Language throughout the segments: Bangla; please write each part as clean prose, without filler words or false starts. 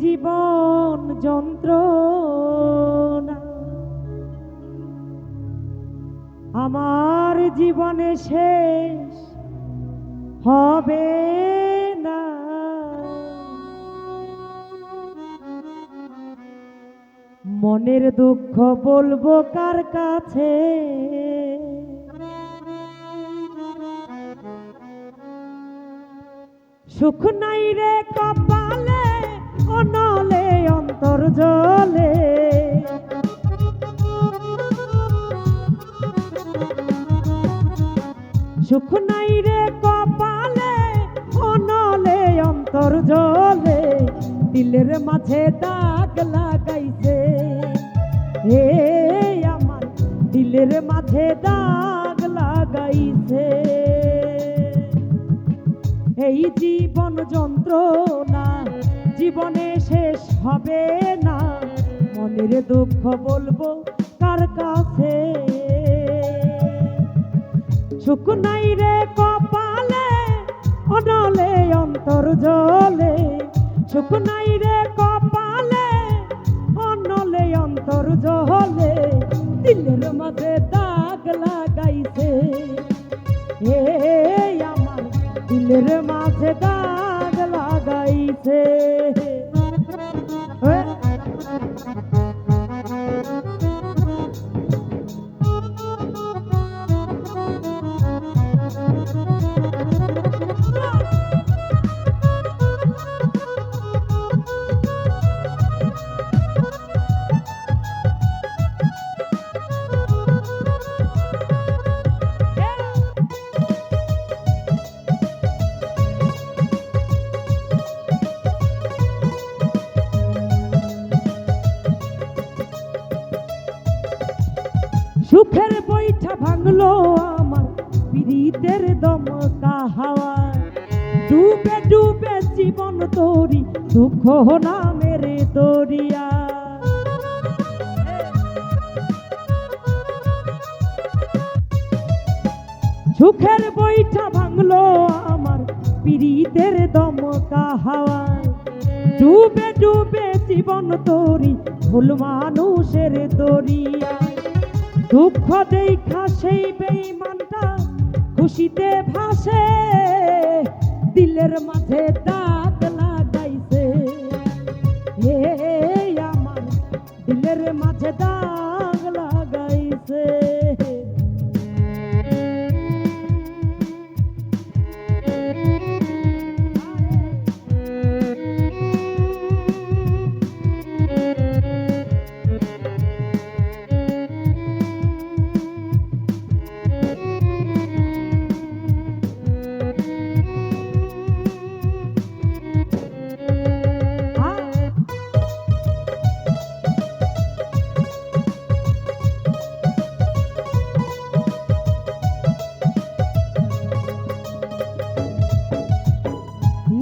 জীবন যন্ত্রণা আমার জীবনে শেষ হবে না। মনের দুঃখ বলবো কার কাছে, সুখ নাই রে কপালে, অনলে অন্তর জলে। সুখ নাই রে কপালে, অনলে অন্তর জলে। দিলের মাঝে দাগ লাগাইছে, হে আমার দিলের মাঝে দাগ লাগাইছে। এই জীবন যন্ত্রণা জীবনে শেষ হবে না। মনের দুঃখ বলবো কার কাছে, সুখ নাই রে কপালে, অনলে অন্তর জলে। সুখ নাই রে কপালে, অনলে অন্তর জলে। দিলের মাঝে দাগ লাগাইছে, হে আমার দিলের মাঝে দাগ লাগাইছে। সুখের বৈঠা ভাঙলো আমার পীড়িতের দমকা হাওয়া। ডুবে ডুবে জীবন তোরি দুঃখ নামের দরিয়া। সুখের বৈঠা ভাঙলো আমার পীড়িতের দমকা হাওয়া। ডুবে ডুবে জীবন তোরি ভুল মানুষের দরিয়া। দুঃখ দেখা সেই বেঈমানটা খুশিতে ভাসে, দিলের মাঝে দাগ লাগাইছে, হে আমার দিলের মাঝে দাগ লাগাইছে।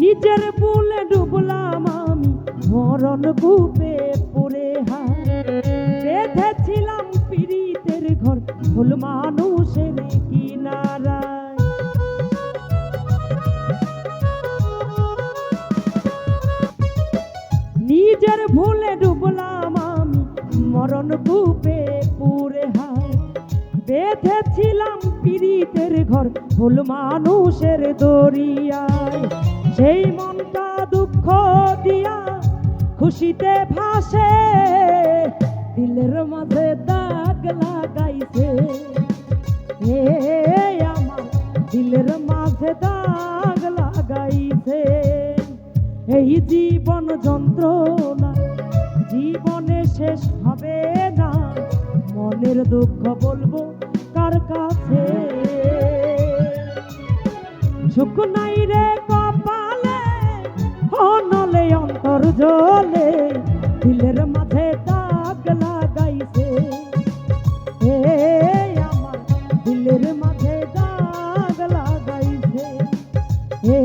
নিজের ভুলে ডুবলাম আমি মরণ কূপে পড়ে হায়। বেঁধেছিলাম পীড়িতের ঘর ভুল মানুষের কিনারায়। নিজের ভুলে ডুবলাম আমি মরণ কূপে পড়ে হায়। বেঁধেছিলাম পীড়িতের ঘর ভুল মানুষের দরিয়ায়। সেই মনটা দুঃখ দিয়া খুশিতে ভাসে, দিলের মাঝে দাগ লাগাইছে, হে আমার দিলের মাঝে দাগ লাগাইছে। এই জীবন যন্ত্রণা জীবনে শেষ হবে না। মনের দুঃখ বলবো কার কাছে, সুখ নাই রে কপালে, অনলে অন্তর জলে। দিলের মাঝে দাগ লাগাইছে, হে আমার দিলের মাঝে দাগ লাগাইছে, হে